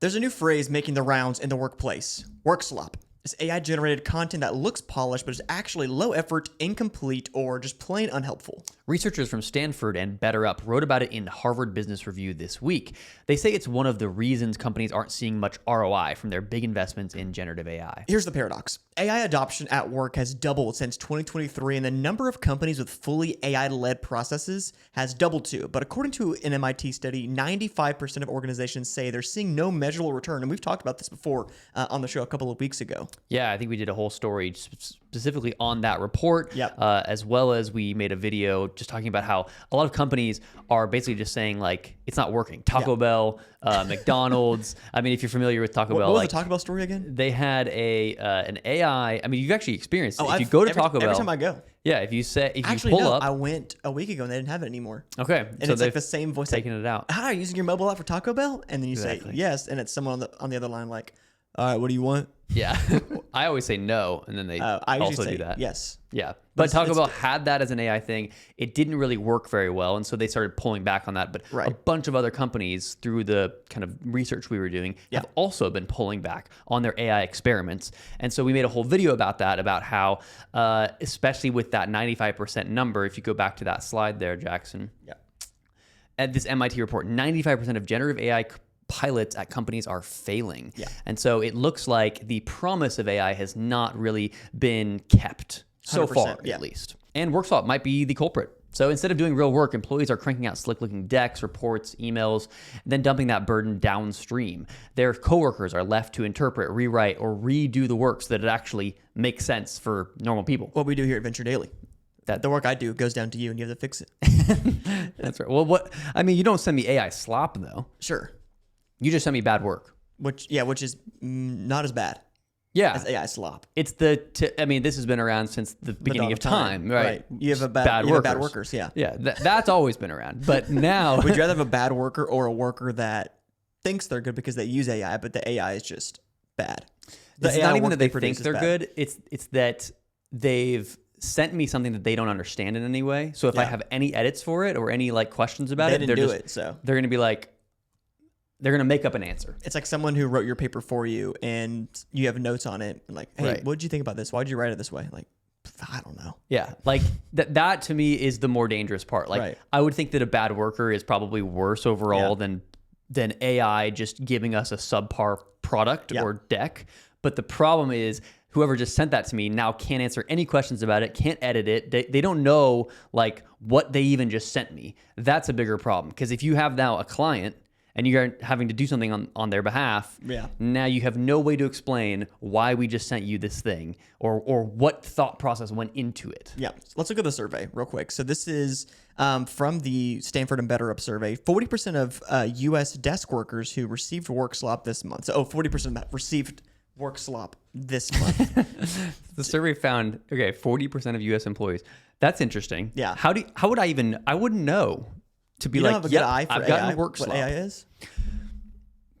There's a new phrase making the rounds in the workplace: WORKSLOP. It's AI-generated content that looks polished, but is actually low effort, incomplete, or just plain unhelpful. Researchers from Stanford and BetterUp wrote about it in Harvard Business Review this week. They say it's one of the reasons companies aren't seeing much ROI from their big investments in generative AI. Here's the paradox. AI adoption at work has doubled since 2023, and the number of companies with fully AI-led processes has doubled too. But according to an MIT study, 95% of organizations say they're seeing no measurable return. And we've talked about this before on the show a couple of weeks ago. Yeah, I think we did a whole story specifically on that report, Yep. As well as we made a video just talking about how a lot of companies are basically just saying, like, it's not working. Taco Bell, McDonald's. I mean, if you're familiar with Taco Bell. What was like, the Taco Bell story again? They had an AI. I mean, you've actually experienced it. Oh, if you go to every Taco Bell. Every time I go. Yeah, if you Actually, pull no, up. I went a week ago and they didn't have it anymore. Okay. And so it's like the same voice. Taking it out. Hi, are you using your mobile app for Taco Bell? And then you say yes, and it's someone on the other line like, all right, what do you want? Yeah. I always say no, and then they I usually also say do that. yes. Yeah. But Taco Bell had that as an AI thing. It didn't really work very well, and so they started pulling back on that. But a bunch of other companies, through the kind of research we were doing, have also been pulling back on their AI experiments. And so we made a whole video about that, about how, especially with that 95% number, if you go back to that slide there, Jackson, at this MIT report, 95% of generative AI pilots at companies are failing. And so it looks like the promise of AI has not really been kept so far, at least. And WORKSLOP might be the culprit. So instead of doing real work, employees are cranking out slick-looking decks, reports, emails, and then dumping that burden downstream. Their coworkers are left to interpret, rewrite, or redo the work so that it actually makes sense for normal people. What we do here at Venture Daily. The work I do goes down to you and you have to fix it. That's right. Well, you don't send me AI slop, though. Sure. You just send me bad work. Which is not as bad. Yeah. As AI slop. It's this has been around since the beginning of time, right? You have bad workers, yeah. Yeah, that's always been around. But now... Would you rather have a bad worker or a worker that thinks they're good because they use AI, but the AI is just bad? It's not even that they think they're good. It's that they've sent me something that they don't understand in any way. So if I have any edits for it or any like questions about they're going to be like, they're going to make up an answer. It's like someone who wrote your paper for you and you have notes on it. Like, hey, what did you think about this? Why did you write it this way? Like, I don't know. Yeah. Like that to me is the more dangerous part. Like I would think that a bad worker is probably worse overall than AI just giving us a subpar product or deck. But the problem is whoever just sent that to me now can't answer any questions about it, can't edit it. They don't know like what they even just sent me. That's a bigger problem. Because if you have now a client and you're having to do something on their behalf, now you have no way to explain why we just sent you this thing or what thought process went into it. Yeah. Let's look at the survey real quick. So this is from the Stanford and BetterUp survey. 40% of U.S. desk workers who received WORKSLOP this month. So 40% of that received WORKSLOP this month. The survey found, 40% of U.S. employees. That's interesting. Yeah. How would I wouldn't know. To be I've gotten WORKSLOP. What AI is?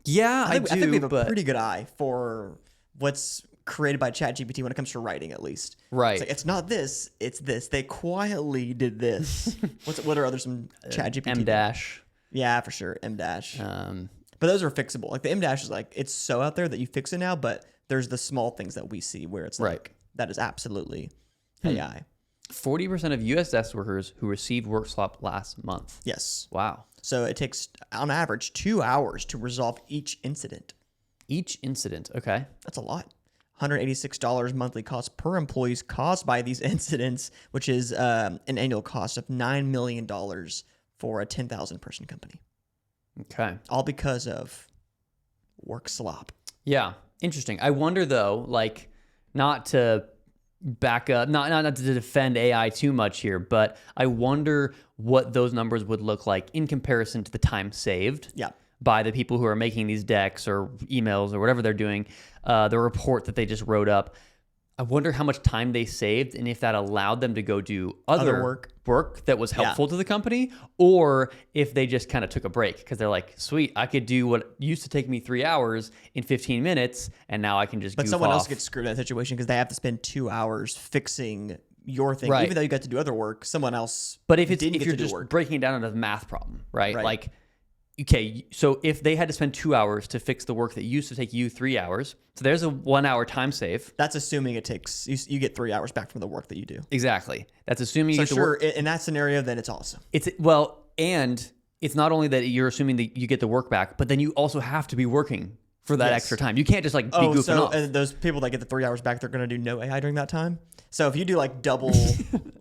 Yeah, I think we have a pretty good eye for what's created by ChatGPT when it comes to writing, at least. Right. It's like, it's not this, it's this. They quietly did this. What are some ChatGPT? M-dash. Yeah, for sure. M-dash. But those are fixable. Like the M-dash is like, it's so out there that you fix it now, but there's the small things that we see where it's like, that is absolutely AI. 40% of U.S. desk workers who received WORKSLOP last month. Yes. Wow. So it takes, on average, 2 hours to resolve each incident. Each incident. Okay. That's a lot. $186 monthly cost per employee caused by these incidents, which is an annual cost of $9 million for a 10,000 person company. Okay. All because of WORKSLOP. Yeah. Interesting. I wonder though, like, not to back up, not to defend AI too much here, but I wonder what those numbers would look like in comparison to the time saved by the people who are making these decks or emails or whatever they're doing, the report that they just wrote up. I wonder how much time they saved and if that allowed them to go do other work that was helpful to the company, or if they just kind of took a break because they're like, sweet, I could do what used to take me 3 hours in 15 minutes and now I can just goof someone off. Else gets screwed in that situation because they have to spend 2 hours fixing your thing. Even though you got to do other work, someone else But if you're just breaking it down into a math problem, right? Like okay, so if they had to spend 2 hours to fix the work that used to take you 3 hours, so there's a 1 hour time save. That's assuming it takes, you get 3 hours back from the work that you do. Exactly. That's assuming you get the work. In that scenario, then it's awesome. And it's not only that you're assuming that you get the work back, but then you also have to be working for that extra time. You can't just like be goofing off. And those people that get the 3 hours back, they're going to do no AI during that time. So if you do like double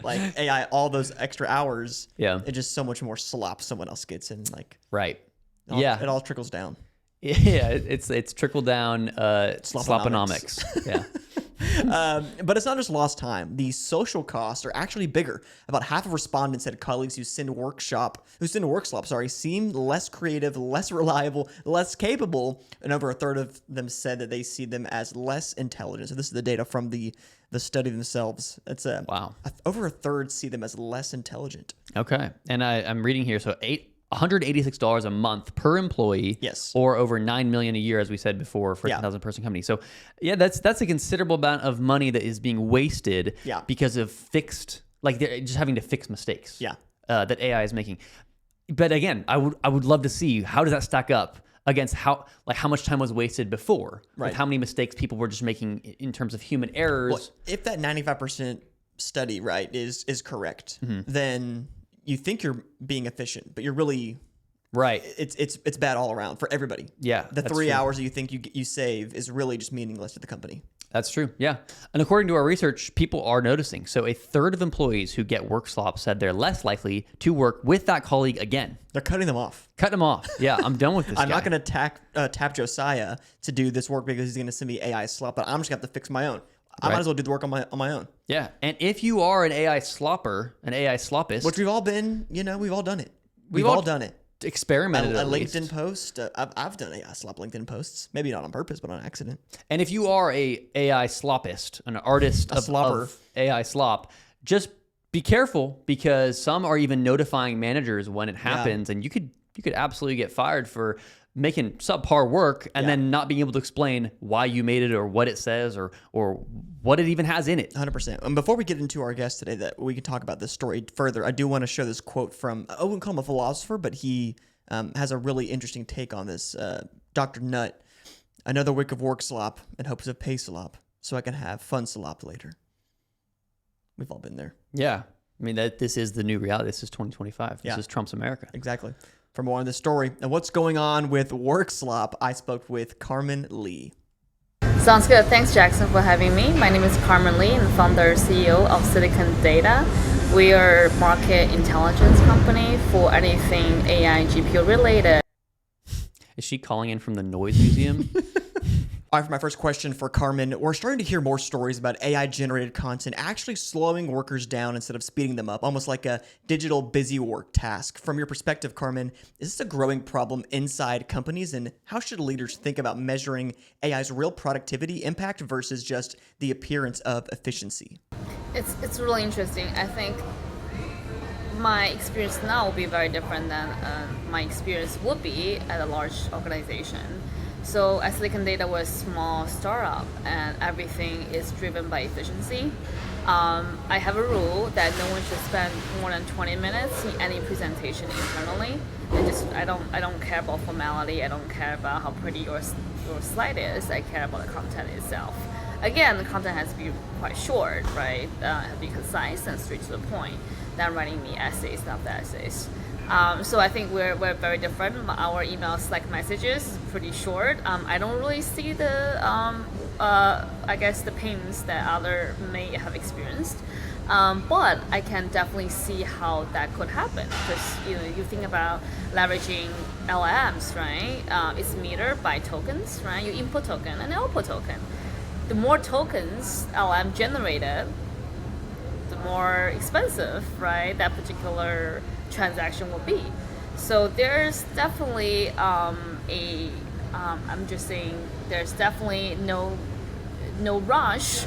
like AI, all those extra hours, it's just so much more slop someone else gets in. Like right. It all trickles down. Yeah, it's trickled down sloponomics. Yeah. But it's not just lost time. The social costs are actually bigger. About half of respondents said colleagues who send WORKSLOP, seem less creative, less reliable, less capable, and over a third of them said that they see them as less intelligent. So this is the data from the study themselves. It's wow. Over a third see them as less intelligent. Okay, and I'm reading here. So $186 a month per employee, yes, or over $9 million a year, as we said before, for a 10,000 person company. So, yeah, that's a considerable amount of money that is being wasted because of they're just having to fix mistakes. That AI is making. But again, I would love to see how does that stack up against how much time was wasted before, with how many mistakes people were just making in terms of human errors. Well, if that 95% study is correct, then you think you're being efficient, but you're really right. It's bad all around for everybody. Yeah, the 3 hours that you think you save is really just meaningless to the company. That's true. Yeah, and according to our research, people are noticing. So a third of employees who get WORKSLOP said they're less likely to work with that colleague again. They're cutting them off. Cutting them off. Yeah, I'm done with this. I'm not going to tap Josiah to do this work because he's going to send me AI slop, but I'm just going to have to fix my own. I might as well do the work on my own. Yeah, and if you are an AI slopper, an AI slopist, which we've all been, we've all done it. We've all done it. Experimented a LinkedIn post. I've done AI slop LinkedIn posts. Maybe not on purpose, but on accident. And if you are a AI slopist, an artist of AI slop, just be careful because some are even notifying managers when it happens, and you could absolutely get fired for making subpar work and then not being able to explain why you made it or what it says or what it even has in it. 100%. And before we get into our guest today, that we can talk about this story further, I do want to show this quote from, I wouldn't call him a philosopher, but he has a really interesting take on this. Dr. Nutt, another week of WORKSLOP in hopes of pay slop so I can have fun slop later. We've all been there. Yeah. I mean, this is the new reality. This is 2025. This is Trump's America. Exactly. For more on this story and what's going on with WORKSLOP, I spoke with Carmen Lee. Sounds good. Thanks, Jackson, for having me. My name is Carmen Lee, and founder and CEO of Silicon Data. We are a market intelligence company for anything AI GPU related. Is she calling in from the Noise Museum? All right, for my first question for Carmen, we're starting to hear more stories about AI-generated content actually slowing workers down instead of speeding them up, almost like a digital busy work task. From your perspective, Carmen, is this a growing problem inside companies, and how should leaders think about measuring AI's real productivity impact versus just the appearance of efficiency? It's really interesting. I think my experience now will be very different than my experience would be at a large organization. So at Silicon Data, we're a small startup, and everything is driven by efficiency. I have a rule that no one should spend more than 20 minutes in any presentation internally. I don't care about formality. I don't care about how pretty your slide is. I care about the content itself. Again, the content has to be quite short, right? Be concise and straight to the point. Than writing me essays, not the essays. So I think we're very different. Our email Slack messages is pretty short. I don't really see the I guess the pains that other may have experienced, but I can definitely see how that could happen because you think about leveraging LLMs, right? It's metered by tokens, right? You input token and output token. The more tokens LLM generated, the more expensive, right? That particular transaction will be. So there's definitely I'm just saying there's definitely no rush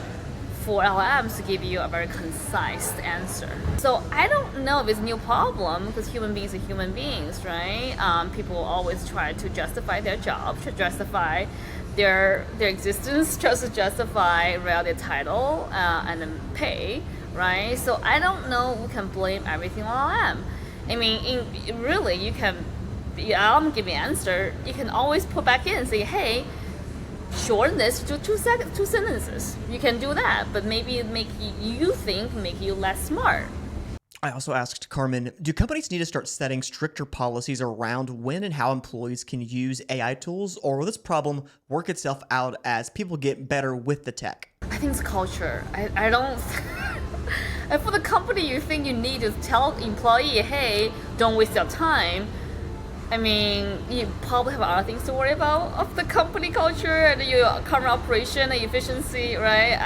for LLMs to give you a very concise answer. So I don't know if it's a new problem because human beings are human beings, right? People always try to justify their job, to justify their existence, just to justify their title and then pay, right? So I don't know we can blame everything on LLM. I mean, really, you can the LLM give you an answer, you can always put back in and say, hey, shorten this to 2 sentences. You can do that, but maybe it make you less smart. I also asked Carmen, do companies need to start setting stricter policies around when and how employees can use AI tools, or will this problem work itself out as people get better with the tech? I think it's culture. I don't. And for the company, you think you need to tell employee, hey, don't waste your time. I mean, you probably have other things to worry about of the company culture and your current operation and efficiency, right?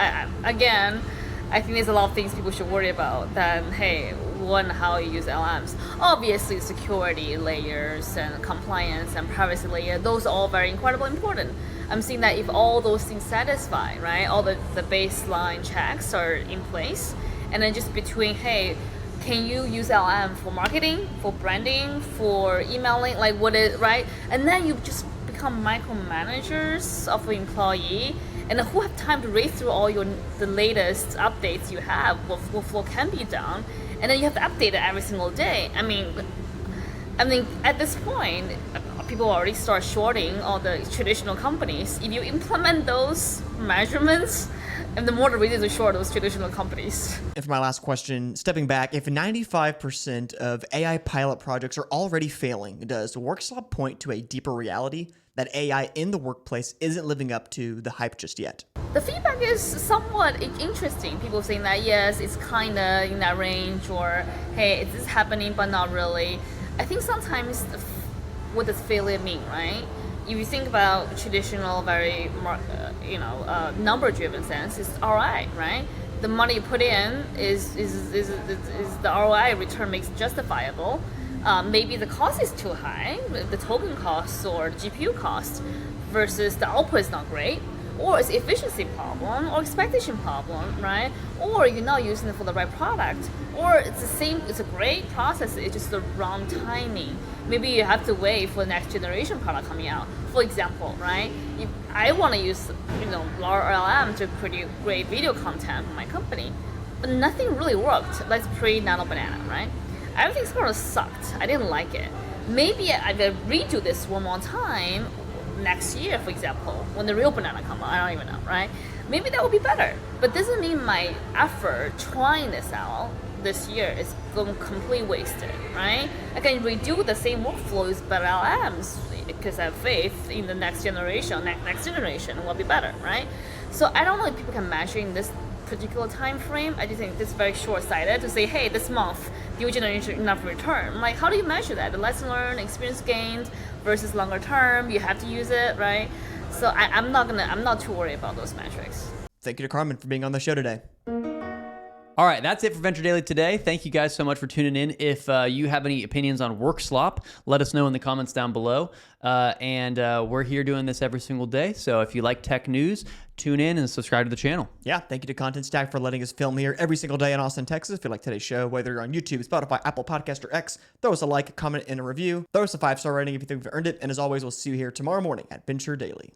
I think there's a lot of things people should worry about than, hey, one, how you use LMs. Obviously, security layers and compliance and privacy layer, those are all very incredibly important. I'm seeing that if all those things satisfy, right, all the baseline checks are in place, and then just between, hey, can you use LM for marketing, for branding, for emailing, like what is, right? And then you just become micromanagers of an employee, and who have time to read through all the latest updates you have, what can be done, and then you have to update it every single day. I mean, at this point, people already start shorting all the traditional companies. If you implement those measurements, and the more the reason to short those traditional companies. And for my last question, stepping back, if 95% of AI pilot projects are already failing, does WorkSlop point to a deeper reality that AI in the workplace isn't living up to the hype just yet? The feedback is somewhat interesting. People saying that, yes, it's kind of in that range, or, hey, is this happening, but not really. I think sometimes what does failure mean, right? If you think about traditional, very number-driven sense, it's ROI, right? The money you put in is the ROI return makes justifiable. Maybe the cost is too high, the token cost or the GPU cost, versus the output is not great, or it's efficiency problem or expectation problem, right? Or you're not using it for the right product, or it's a great process, it's just the wrong timing. Maybe you have to wait for the next generation product coming out. For example, right? If I want to use, large LLM to produce great video content for my company, but nothing really worked. Let's pre-Nano Banana, right? Everything sort of sucked. I didn't like it. Maybe I could redo this one more time next year, for example, when the real banana comes out. I don't even know, right? Maybe that would be better. But doesn't mean my effort trying this out this year is going completely wasted, right? I can redo the same workflows but LMs because I have faith in the next generation will be better, right? So I don't know if people can measure in this particular time frame. I just think this is very short-sighted to say, hey, this month you generate enough return. Like, how do you measure that? The lesson learned, experience gained versus longer term. You have to use it, right? So I'm not too worried about those metrics. Thank you to Carmen for being on the show today. All right, that's it for Venture Daily today. Thank you guys so much for tuning in. If you have any opinions on WorkSlop, let us know in the comments down below. And we're here doing this every single day. So if you like tech news, tune in and subscribe to the channel. Yeah, thank you to Content Stack for letting us film here every single day in Austin, Texas. If you like today's show, whether you're on YouTube, Spotify, Apple Podcast, or X, throw us a like, a comment, and a review. Throw us a 5-star rating if you think we've earned it. And as always, we'll see you here tomorrow morning at Venture Daily.